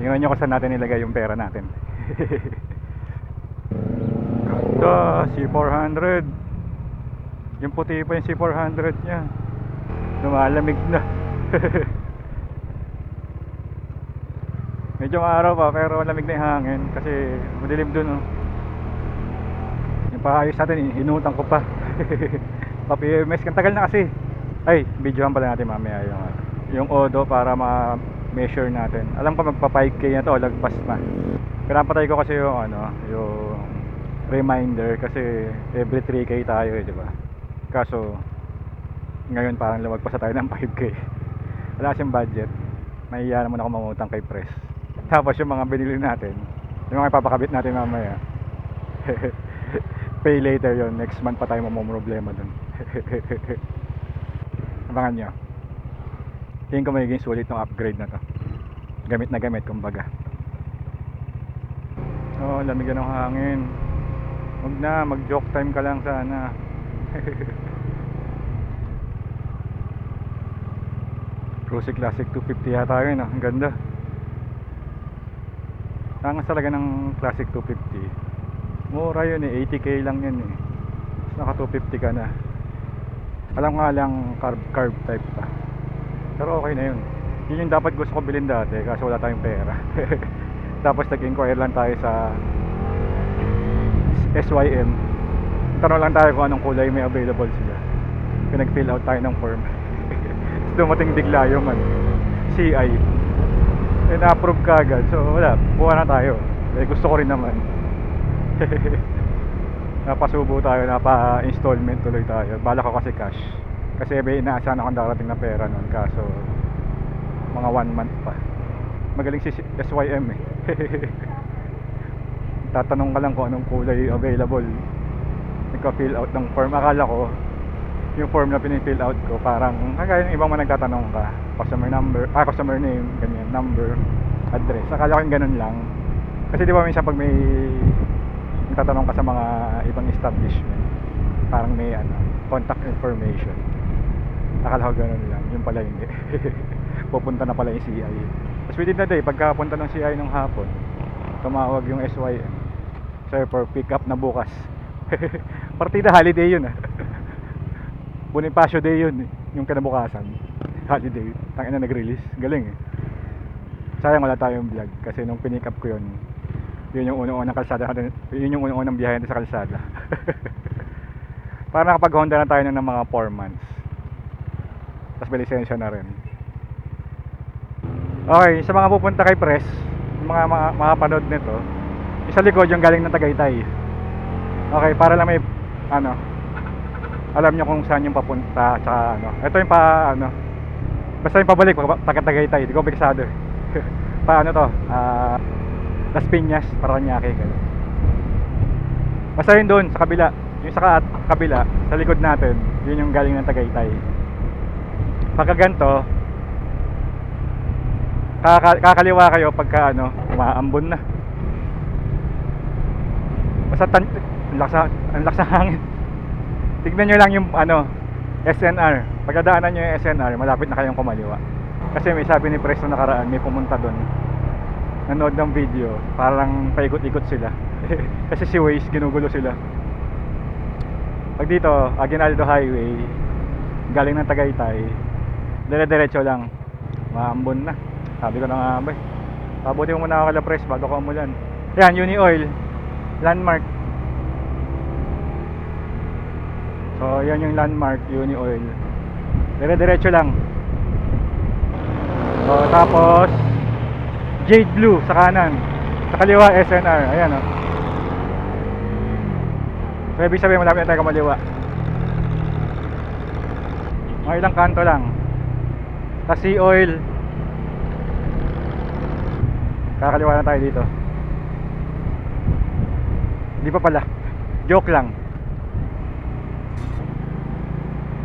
Tingnan nyo kung saan natin nilagay yung pera natin. Ganda, C400. Yung puti pa yung C400 nya. Lumalamig na. Medyo araw pa pero lamig na yung hangin kasi madilim dun, oh. Yung paayos natin, inutang ko pa. Pa-PMS, ang tagal na kasi. Ay, videohan pala natin mamaya yung odo para ma-measure natin. Alam ko magpa 5K na to, lagpas pa. Pinapatay ko kasi yung yung reminder kasi every 3K tayo, di ba? Kaso ngayon parang lumagpas tayo ng 5K. Wala kasing budget. Nahiya naman ako mamutang kay Press. Tapos yung mga binili natin, yung mga ipapakabit natin mamaya. Pay later yon, next month pa tayo mamumroblema dun. Abangan nyo. Tingin ko magiging sulit ng upgrade na to. Gamit na gamit kumbaga. Oh, lamig ng hangin. Huwag na, mag joke time ka lang sana. Cruise Classic 250 yata yun, ang ganda. Tangas talaga ng Classic 250. Mura yun eh, 80k lang yun eh. Naka 250 ka na. Alam nga lang carb type pa. Pero okay na yun. Yun yung dapat gusto ko bilhin dati kasi wala tayong pera. Tapos nag-inquire lang tayo sa SYM. Tanong lang tayo kung anong kulay may available sila. Pinag-fill out tayo ng form. Dumating bigla yung CI. Na-approve ka agad. So wala, buka na tayo. Eh, gusto ko rin naman. Napasubo tayo, napa-installment tuloy tayo. Bala ko kasi cash. Kasi inaasahan akong darating na pera nun. Kaso mga 1 month pa. Magaling si SYM eh. Tatanong ka lang kung anong kulay available. Nagka-fill out ng form. Akala ko yung form na pinifill out ko parang kagaya ng ibang mga nagtatanong ka, customer number, customer name, ganyan, number, address. Akala ko yung ganun lang. Kasi di ba minsan pag may tatanong ka sa mga ibang establishment, parang may contact information. Akala ko ganun lang, yung pala hindi. Pupunta na pala yung CI. Tapos within the day, pagkapunta ng CI nung hapon, tumawag yung SYM, sir, for pick up na bukas. Partida holiday yun Bonifacio Day yun yung kinabukasan, holiday. Tangina nag-release, galing eh. Sayang wala tayong vlog kasi nung pinick up ko yun yung unang-unang kalsada natin, yun yung unang-unang biyahe natin sa kalsada. Para nakapag Honda na tayo ng mga 4 months. Tapos may lisensya na rin. Okay, sa mga pupunta kay Press, yung mga makapanood nito, isa likod yung galing ng Tagaytay. Okay, para lang may alam nyo kung saan yung papunta, tsaka ito yung basta yung pabalik taga Tagaytay, di ko bigsado. Paano to, Las Piñas, Paranaque, gano'n. Basta yun doon sa kabila, yung sa kabila sa likod natin, yun yung galing ng Tagaytay. Pagka ganito, kakaliwa kayo pagka umaambon na. Basta ang lakas ng hangin. Tignan nyo lang yung SNR. Pagdadaanan nyo yung SNR, malapit na kayong kumaliwa. Kasi may sabi ni Presto nakaraan, may pumunta doon, nanood ng video, parang paikot-ikot sila. Kasi si Waze, ginugulo sila. Pag dito, Aguinaldo Highway, galing ng Tagaytay, dire-diretso lang, maambon na. Sabi ko na nga ba, pabuti mo muna ako kala Pres bago ka umulan. Yan, Uni Oil landmark. So yan yung landmark, Uni Oil. Dire-diretso lang. So tapos Jade Blue sa kanan, sa kaliwa SNR. Ayan o. So ibig sabihin malapit na tayo kumaliwa. Mga ilang kanto lang. Tapos Sea Oil, kakaliwa na tayo dito. Hindi pa pala, joke lang.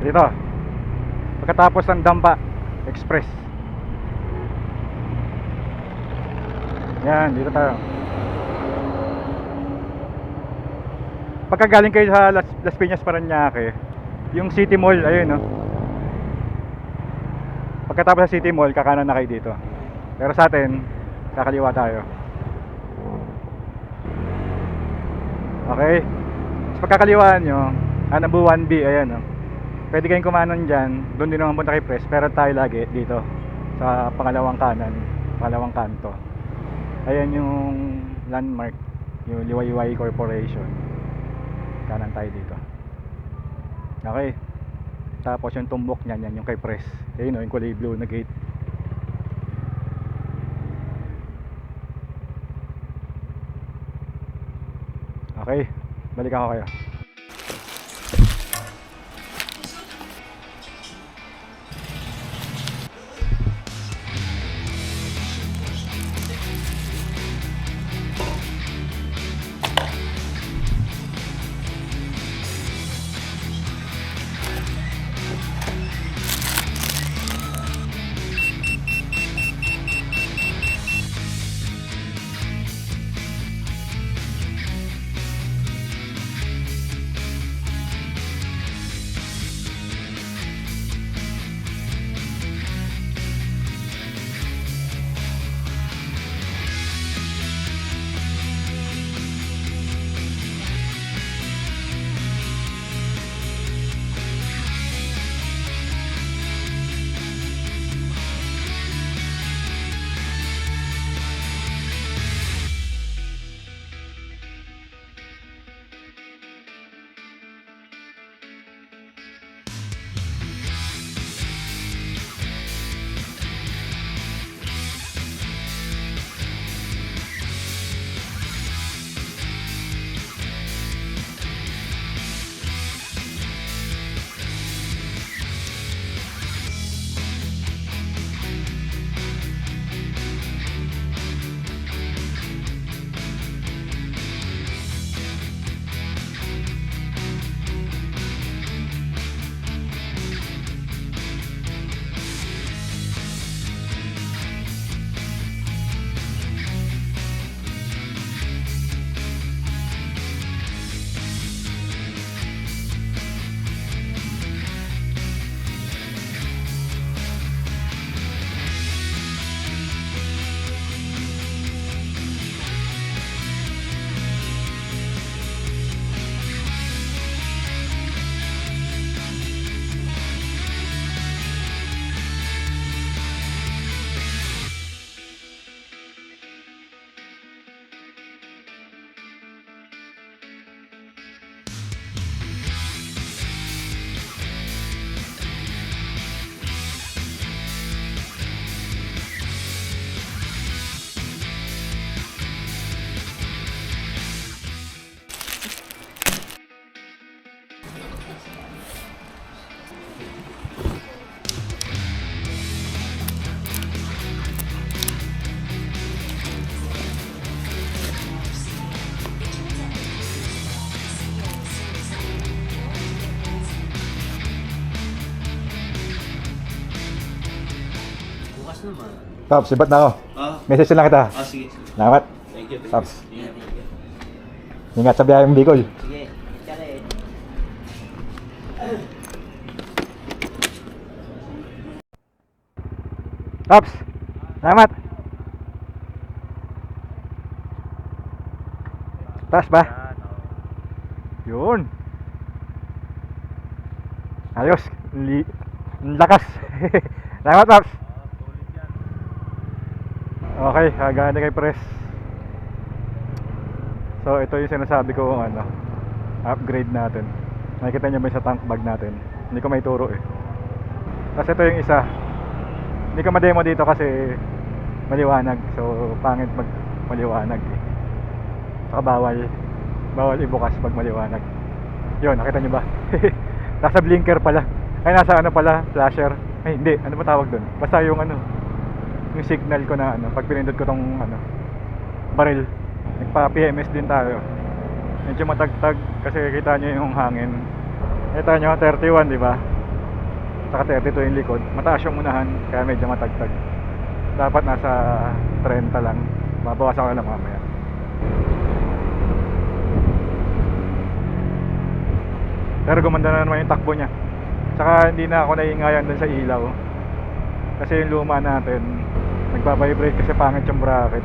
Dito, pagkatapos ng Dampa Express. Yan, dito tayo. Pagka galing kayo sa Las Piñas, Paranaque, yung City Mall, ayun no. Pagkatapos sa City Mall, kakanan na kayo dito. Pero sa atin, kakaliwa tayo. Okay. Sa pagkakaliwaan nyo, Anabu 1B, ayan o. Pwede kayong kumanan dyan, doon din naman punta kay Press, pero tayo lagi dito sa pangalawang kanan, pangalawang kanto. Ayan yung landmark, yung Liwayway Corporation. Kanan tayo dito. Okay. Tapos yung tumbok niyan, yan yung kay Press. Ayun o, yung kulay blue na gate. Okay, balik ako kayo. Bukas naman. Tops, sibat na ako. Ah, Message lang kita. sige, sige. Salamat. Thank you. Tops. Ingat, ingat. Ingat sa biyayang Bicol. Sige, tsara eh. Tops, salamat. Taas ba? Yun. Ayos. Ang lakas. Salamat, Tops. Okay, gagana kay Press. So, ito yung sinasabi ko ano, upgrade natin. Nakikita nyo ba sa tank bag natin? Hindi ko may turo eh. Tapos ito yung isa. Hindi ko ma-demo dito kasi maliwanag. So, pangit mag maliwanag eh. Saka bawal ibukas pag maliwanag. Yun, nakita nyo ba? Nasa blinker pala. Ay, nasa ano pala, flasher. Ay, hindi, ano ba tawag dun? Basta yung ano, yung signal ko na ano, pag pinindot ko tong ano, baril. Nagpa-PMS din tayo. Medyo matagtag kasi kita nyo yung hangin. Kita nyo, 31, di ba? Saka 32 yung likod. Mataas yung unahan, kaya medyo matagtag. Dapat nasa 30 lang. Babawasan ko lang mamaya. Pero gumanda na naman yung takbo niya. Tsaka hindi na ako naiingayan dun sa ilaw. Kasi yung luma natin, nagbabibrate kasi pangit yung bracket.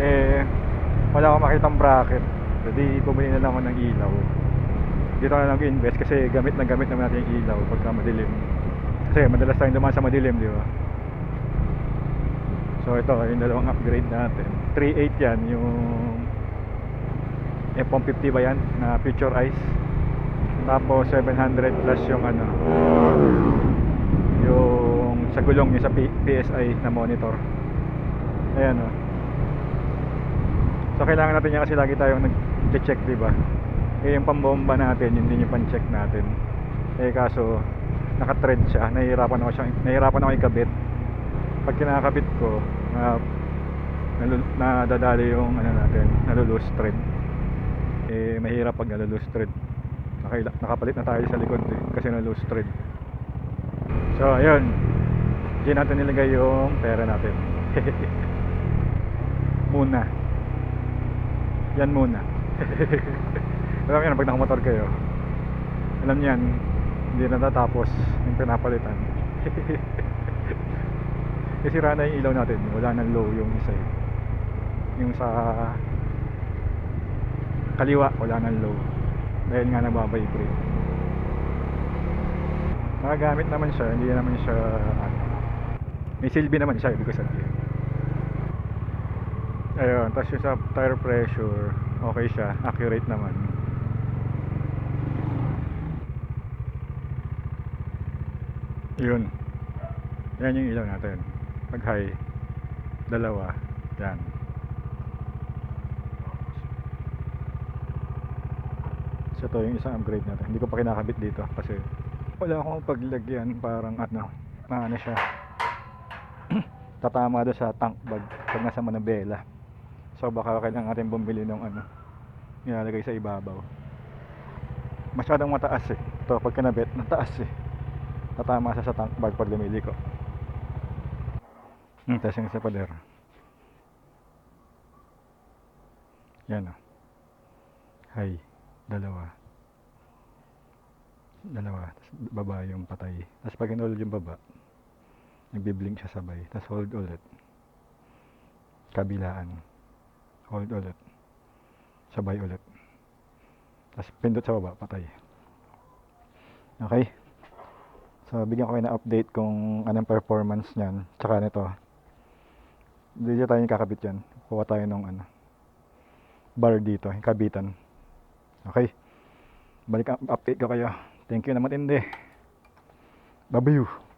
Eh, wala akong makitang bracket. Jadi bumili na lang ako ng ilaw. Dito na lang invest kasi gamit naman natin yung ilaw pagka madilim. Kasi madalas tayong dumaan sa madilim, di ba? So ito, yung dalawang upgrade natin. 3.8 yan, yung F-150 ba yan na Future Eyes. Tapos 700 plus yung ano, yung sa gulong yung sa PSI na monitor. Ayan o. So kailangan natin yan kasi lagi tayong nag-check, di ba? Eh yung pambomba natin, yun din yung pan-check natin. Eh kaso naka-thread siya, nahihirapan ako ikabit. Pag kinakabit ko, nadadali yung ano natin, nalulose thread. Eh mahirap pag nalulose thread. Nakapalit na tayo sa likod eh, kasi nalulose thread. So ayun, diyan natin nilagay yung pera natin. Muna. Yan muna. Alam yan, pag nakamotor kayo, alam yan, hindi natatapos yung pinapalitan. Kasi sira na yung ilaw natin, wala nang low yung isa eh. Yung sa kaliwa, wala nang low. Dahil nga nagbabibrate. Nagagamit naman siya, hindi naman siya may silbi naman siya, ibig ko sabihin. Ayun, tapos yung sa tire pressure, okay siya, accurate naman. Yun. Yan yung ilaw natin. Pag high, dalawa, yan. So ito yung isang upgrade natin. Hindi ko pa kinakabit dito kasi wala akong paglagyan, parang ano siya. Tatama doon sa tank bag pag nasa Manabela. So baka kailangan natin bumili ng ano, nilalagay sa ibabaw. Masyadong mataas eh. Ito pag kinabit, mataas eh. Tatama sa tank bag pag lumili ko. Tapos yung sa pader. Yan o. High. Dalawa. Tapos baba yung patay. Tapos pag in-hold yung baba, nagbiblink siya sabay. Tapos hold ulit. Kabilaan. Hold ulit. Sabay ulit. Tapos pindot sa baba, patay. Okay? So bigyan ko kayo na update kung anong performance niyan. Tsaka nito. Dito tayo kakabit yan. Kuha tayo ng ano, bar dito, yung kabitan. Okay? Balik update ko kayo. Thank you na matindi. Bye-bye.